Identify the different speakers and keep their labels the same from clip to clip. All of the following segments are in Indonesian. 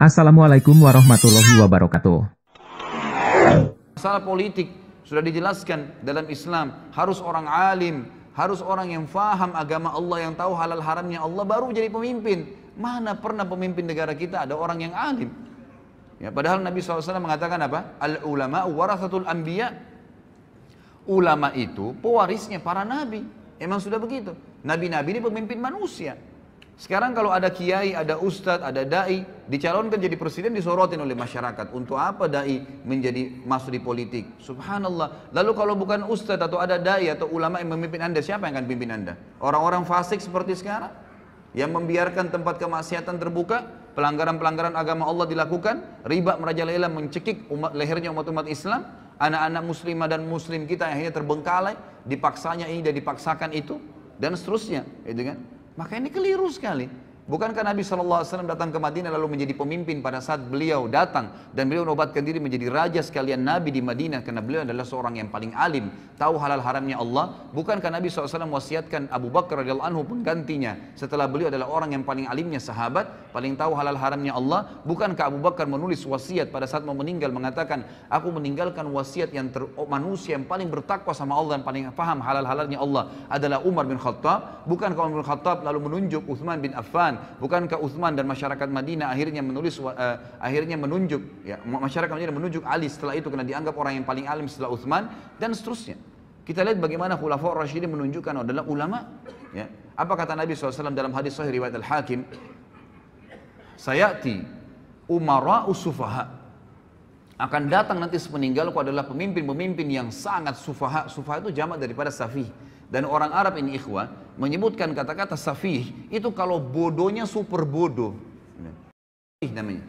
Speaker 1: Assalamualaikum warahmatullahi wabarakatuh.
Speaker 2: Masalah politik sudah dijelaskan dalam Islam, harus orang alim, harus orang yang faham agama Allah, yang tahu halal haramnya Allah, baru jadi pemimpin. Mana pernah pemimpin negara kita ada orang yang alim? Ya, padahal Nabi SAW mengatakan apa? Al ulama warathatul anbiya. Ulama itu pewarisnya para nabi. Emang sudah begitu. Nabi-nabi ini pemimpin manusia. Sekarang kalau ada kiai, ada ustadz, ada dai, dicalonkan jadi presiden, disorotin oleh masyarakat. Untuk apa dai masuk di politik? Subhanallah. Lalu kalau bukan ustadz atau ada dai atau ulama yang memimpin anda, siapa yang akan pimpin anda? Orang-orang fasik seperti sekarang? Yang membiarkan tempat kemaksiatan terbuka, pelanggaran-pelanggaran agama Allah dilakukan, riba merajalela mencekik lehernya umat-umat Islam, anak-anak muslimah dan muslim kita yang akhirnya terbengkalai, dipaksanya ini dan dipaksakan itu, dan seterusnya, gitu kan? Maka ini keliru sekali. Bukankah Nabi SAW datang ke Madinah lalu menjadi pemimpin pada saat beliau datang dan beliau menobatkan diri menjadi raja sekalian Nabi di Madinah karena beliau adalah seorang yang paling alim, tahu halal haramnya Allah. Bukankah Nabi SAW wasiatkan Abu Bakar radhiyallahu anhu penggantinya setelah beliau adalah orang yang paling alimnya sahabat, paling tahu halal haramnya Allah? Bukankah Abu Bakar menulis wasiat pada saat mau meninggal mengatakan, aku meninggalkan wasiat yang manusia yang paling bertakwa sama Allah dan paling paham halal halalnya Allah adalah Umar bin Khattab? Bukankah Umar bin Khattab lalu menunjuk Uthman bin Affan? Bukankah Uthman dan masyarakat Madinah akhirnya menunjuk masyarakat Madinah menunjuk Ali setelah itu karena dianggap orang yang paling alim setelah Uthman dan seterusnya. Kita lihat bagaimana Khulafaur Rasyidin menunjukkan adalah ulama. Ya. Apa kata Nabi SAW dalam hadis sahih riwayat Al-Hakim? Sayati umara'u sufaha. Akan datang nanti sepeninggalku adalah pemimpin-pemimpin yang sangat sufaha. Sufaha itu jamak daripada safih. Dan orang Arab ini ikhwah menyebutkan kata-kata safih itu kalau bodohnya super bodoh. Namanya.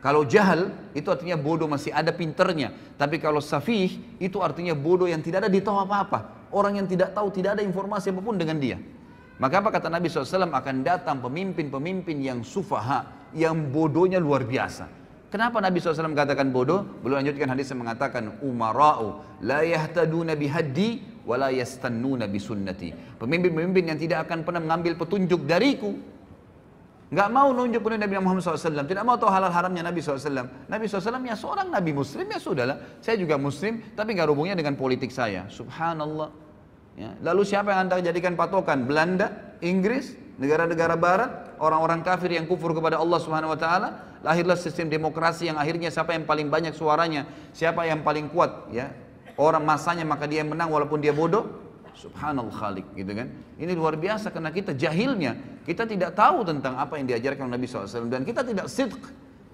Speaker 2: Kalau jahal itu artinya bodoh masih ada pinternya. Tapi kalau safih itu artinya bodoh yang tidak ada ditahu apa-apa. Orang yang tidak tahu, tidak ada informasi apapun dengan dia. Maka apa kata Nabi SAW? Akan datang pemimpin-pemimpin yang sufaha, yang bodohnya luar biasa. Kenapa Nabi SAW katakan bodoh? Beliau lanjutkan hadis yang mengatakan umara'u la yahtaduna bihaddi wa la yastannuna bisunnati. Pemimpin-pemimpin yang tidak akan pernah mengambil petunjuk dariku, nggak mau nunjuk oleh Nabi Muhammad SAW, tidak mau tahu halal haramnya Nabi SAW. Nabi SAW ya seorang Nabi Muslim, ya sudahlah, saya juga Muslim, tapi nggak hubungnya dengan politik saya. Subhanallah. Ya. Lalu siapa yang anda jadikan patokan? Belanda, Inggris, negara-negara Barat, orang-orang kafir yang kufur kepada Allah Subhanahu Wa Taala. Lahirlah sistem demokrasi yang akhirnya siapa yang paling banyak suaranya, siapa yang paling kuat, ya orang masanya maka dia yang menang walaupun dia bodoh. Subhanallah khalik, gitu kan? Ini luar biasa karena kita jahilnya, kita tidak tahu tentang apa yang diajarkan Nabi SAW dan kita tidak sidq,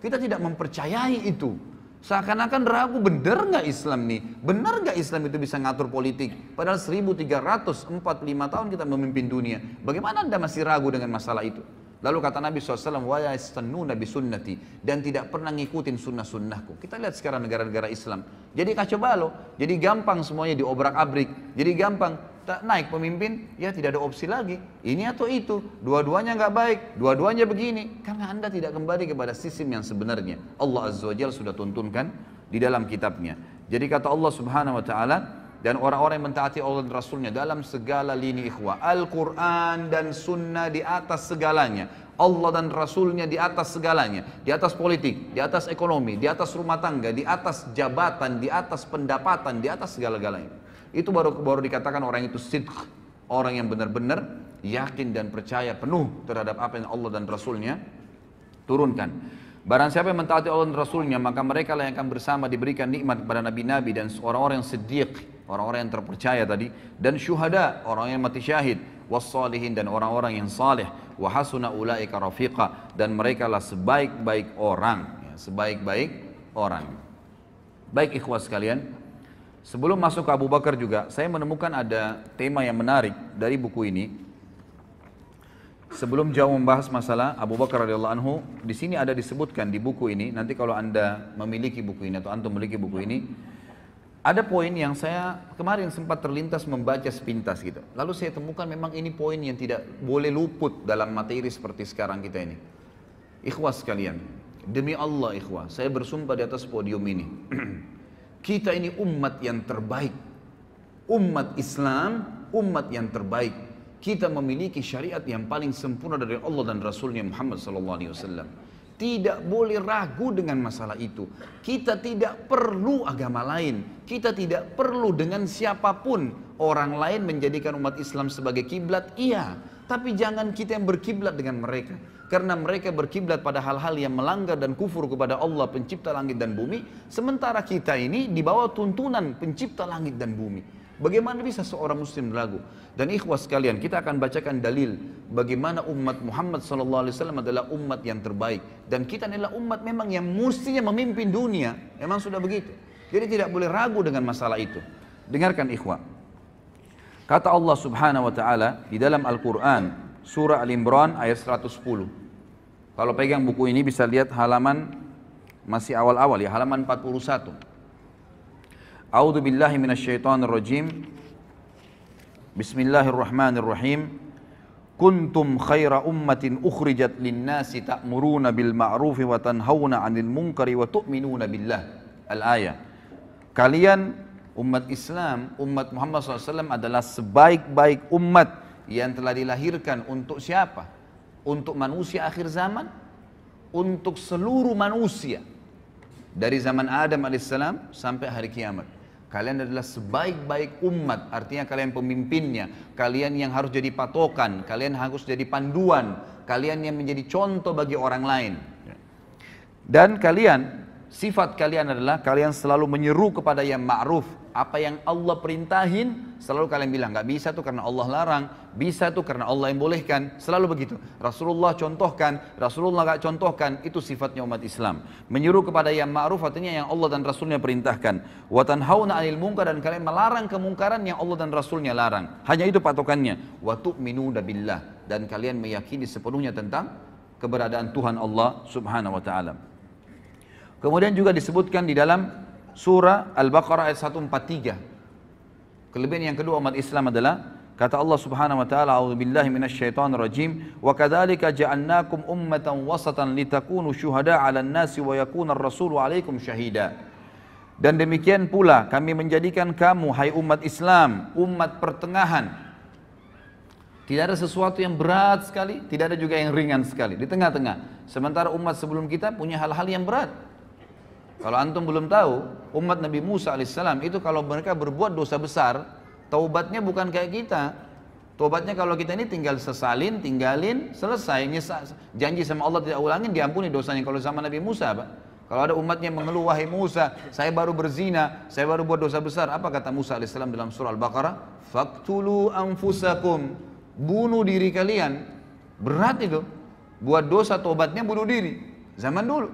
Speaker 2: kita tidak mempercayai itu. Seakan-akan ragu, benar nggak Islam nih? Benar nggak Islam itu bisa ngatur politik? Padahal 1345 tahun kita memimpin dunia. Bagaimana anda masih ragu dengan masalah itu? Lalu kata Nabi SAW, wa yastannuna bisunnati, dan tidak pernah ngikutin sunnah-sunnahku. Kita lihat sekarang negara-negara Islam. Jadi kacau balau, jadi gampang semuanya diobrak-abrik, jadi gampang. Naik pemimpin, ya tidak ada opsi lagi. Ini atau itu, dua-duanya nggak baik, dua-duanya begini. Karena anda tidak kembali kepada sistem yang sebenarnya. Allah Azza wa Jalla sudah tuntunkan di dalam kitabnya. Jadi kata Allah Subhanahu Wa Taala, dan orang-orang yang mentaati Allah dan Rasulnya dalam segala lini ikhwah. Al-Quran dan Sunnah di atas segalanya. Allah dan Rasulnya di atas segalanya. Di atas politik, di atas ekonomi, di atas rumah tangga, di atas jabatan, di atas pendapatan, di atas segala-galanya. Itu baru dikatakan orang itu sidq. Orang yang benar-benar yakin dan percaya penuh terhadap apa yang Allah dan Rasulnya turunkan. Barang siapa yang mentaati Allah dan Rasulnya, maka mereka lah yang akan bersama diberikan nikmat kepada nabi-nabi dan orang-orang yang siddiq, orang-orang yang terpercaya tadi, dan syuhada, orang yang mati syahid, wassalihin, dan orang-orang yang saleh, wa hasuna ulaika rafiqa, dan mereka lah sebaik-baik orang, ya, sebaik-baik orang. Baik ikhwas sekalian, sebelum masuk ke Abu Bakar juga, saya menemukan ada tema yang menarik dari buku ini. Sebelum jauh membahas masalah Abu Bakar radhiyallahu anhu, di sini ada disebutkan di buku ini. Nanti kalau anda memiliki buku ini atau antum memiliki buku ini, ada poin yang saya kemarin sempat terlintas membaca sepintas gitu. Lalu saya temukan memang ini poin yang tidak boleh luput dalam materi seperti sekarang kita ini. Ikhwah sekalian, demi Allah ikhwah, saya bersumpah di atas podium ini, kita ini umat yang terbaik, umat Islam, umat yang terbaik. Kita memiliki syariat yang paling sempurna dari Allah dan Rasulnya Muhammad SAW. Tidak boleh ragu dengan masalah itu. Kita tidak perlu agama lain. Kita tidak perlu dengan siapapun. Orang lain menjadikan umat Islam sebagai kiblat, iya. Tapi jangan kita yang berkiblat dengan mereka. Karena mereka berkiblat pada hal-hal yang melanggar dan kufur kepada Allah pencipta langit dan bumi. Sementara kita ini di bawah tuntunan pencipta langit dan bumi. Bagaimana bisa seorang muslim ragu? Dan ikhwah sekalian, kita akan bacakan dalil bagaimana umat Muhammad SAW adalah umat yang terbaik. Dan kita adalah umat memang yang mestinya memimpin dunia. Memang sudah begitu. Jadi tidak boleh ragu dengan masalah itu. Dengarkan ikhwah. Kata Allah Subhanahu wa taala di dalam Al-Qur'an surah Al-Imran ayat 110. Kalau pegang buku ini bisa lihat halaman masih awal-awal ya, halaman 41. A'udzu billahi minasyaitonir rajim. Bismillahirrahmanirrahim. Kuntum khaira ummatin ukhrijat lin-nasi ta'muruna bil ma'rufi wa tanhauna 'anil munkari wa tu'minuna billah. Al-ayah. Kalian umat Islam, umat Muhammad SAW adalah sebaik-baik umat yang telah dilahirkan untuk siapa? Untuk manusia akhir zaman, untuk seluruh manusia dari zaman Adam alaihissalam sampai hari kiamat. Kalian adalah sebaik-baik umat, artinya kalian pemimpinnya, kalian yang harus jadi patokan, kalian harus jadi panduan, kalian yang menjadi contoh bagi orang lain. Dan kalian, sifat kalian adalah kalian selalu menyeru kepada yang ma'ruf. Apa yang Allah perintahin, selalu kalian bilang, nggak bisa tuh karena Allah larang, bisa tuh karena Allah yang bolehkan, selalu begitu. Rasulullah contohkan, Rasulullah nggak contohkan, itu sifatnya umat Islam. Menyuruh kepada yang ma'ruf artinya yang Allah dan Rasulnya perintahkan. Wa tanhauna 'anil munkar, dan kalian melarang kemungkaran yang Allah dan Rasulnya larang. Hanya itu patokannya. Wa tu'minuna billah, dan kalian meyakini sepenuhnya tentang keberadaan Tuhan Allah Subhanahu wa taala. Kemudian juga disebutkan di dalam surah Al-Baqarah ayat 143. Kelebihan yang kedua umat Islam adalah kata Allah Subhanahu wa taala, a'udzubillahi minasyaitonir rajim, wa kadzalika ja'alnakum ummatan wasatan litakunu syuhada'a 'alan nasi wa yakuna ar-rasulu 'alaikum syahida. Dan demikian pula kami menjadikan kamu hai umat Islam umat pertengahan. Tidak ada sesuatu yang berat sekali, tidak ada juga yang ringan sekali, di tengah-tengah. Sementara umat sebelum kita punya hal-hal yang berat. Kalau antum belum tahu, umat Nabi Musa alaihissalam itu kalau mereka berbuat dosa besar, taubatnya bukan kayak kita. Taubatnya kalau kita ini tinggal sesalin, tinggalin, selesai. Janji sama Allah tidak ulangin, diampuni dosanya. Kalau sama Nabi Musa, Pak. Kalau ada umatnya mengeluh, wahai Musa, saya baru berzina, saya baru buat dosa besar. Apa kata Musa alaihissalam dalam surah Al-Baqarah? Faqtulu anfusakum, bunuh diri kalian. Berat itu. Buat dosa taubatnya bunuh diri. Zaman dulu.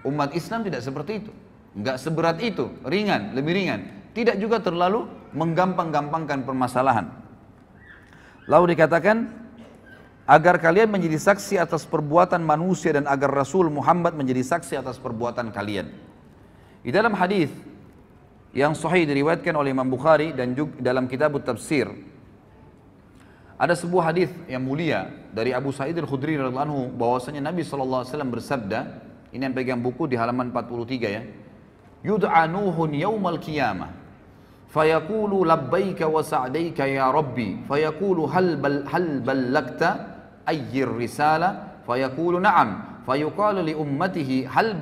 Speaker 2: Umat Islam tidak seperti itu, enggak seberat itu, ringan, lebih ringan. Tidak juga terlalu menggampang-gampangkan permasalahan. Lalu dikatakan, agar kalian menjadi saksi atas perbuatan manusia dan agar Rasul Muhammad menjadi saksi atas perbuatan kalian. Di dalam hadis yang sahih diriwayatkan oleh Imam Bukhari dan juga dalam kitab Tafsir, ada sebuah hadis yang mulia dari Abu Sa'id Al-Khudri radhiyallahu anhu bahwasanya Nabi SAW bersabda. Ini yang pegang buku di halaman 43 ya. Yud'a Nuhun yaumal qiyamah fayaqulu labbaika wa sa'daika ya rabbi fayaqulu hal ballagta ayyir risala fayaqulu na'am fayuqalu li ummatihi hal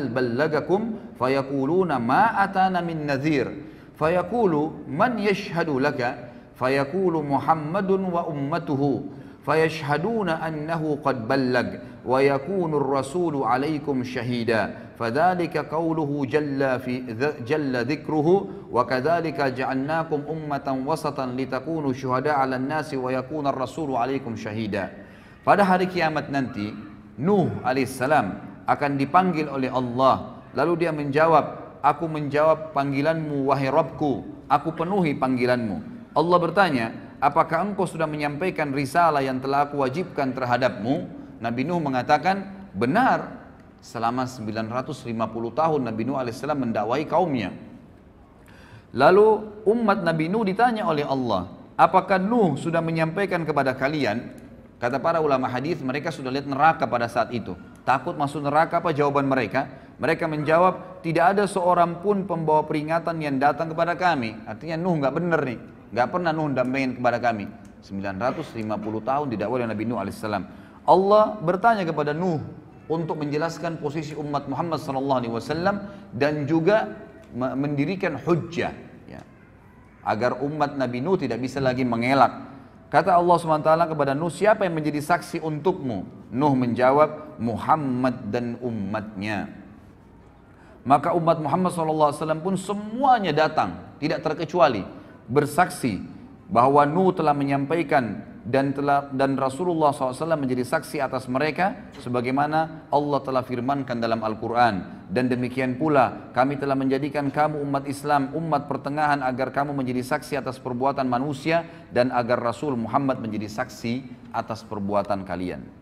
Speaker 2: ballagakum fayaquluna ma atana min nadhir fayaqulu man yashhadu laka fayaqulu Muhammadun wa ummatuhu fayashhaduna annahu qad ballag wa yakunu ar-rasulu 'alaikum syahida fadzalika qawluhu jalla dzikruhu wa kadzalika ja'alnakum ummatan wasatan litakunu syuhada'a 'alan nasi wa yakuna ar-rasulu 'alaikum syahida. Pada hari kiamat nanti Nuh alaihissalam akan dipanggil oleh Allah, lalu dia menjawab, aku menjawab panggilanmu wahai Rabbku, aku penuhi panggilanmu. Allah bertanya, apakah engkau sudah menyampaikan risalah yang telah aku wajibkan terhadapmu? Nabi Nuh mengatakan, benar. Selama 950 tahun Nabi Nuh AS mendakwai kaumnya. Lalu umat Nabi Nuh ditanya oleh Allah, apakah Nuh sudah menyampaikan kepada kalian? Kata para ulama hadis, mereka sudah lihat neraka pada saat itu. Takut masuk neraka, apa jawaban mereka? Mereka menjawab, tidak ada seorang pun pembawa peringatan yang datang kepada kami. Artinya Nuh nggak benar nih. Gak pernah Nuh dampingin kepada kami. 950 tahun didakwai oleh Nabi Nuh alaihissalam. Allah bertanya kepada Nuh untuk menjelaskan posisi umat Muhammad SAW dan juga mendirikan hujjah, ya, agar umat Nabi Nuh tidak bisa lagi mengelak. Kata Allah SWT kepada Nuh, siapa yang menjadi saksi untukmu? Nuh menjawab, Muhammad dan umatnya. Maka umat Muhammad SAW pun semuanya datang, tidak terkecuali, bersaksi bahwa Nuh telah menyampaikan dan Rasulullah SAW menjadi saksi atas mereka sebagaimana Allah telah firmankan dalam Al-Quran. Dan demikian pula kami telah menjadikan kamu umat Islam, umat pertengahan agar kamu menjadi saksi atas perbuatan manusia dan agar Rasul Muhammad menjadi saksi atas perbuatan kalian.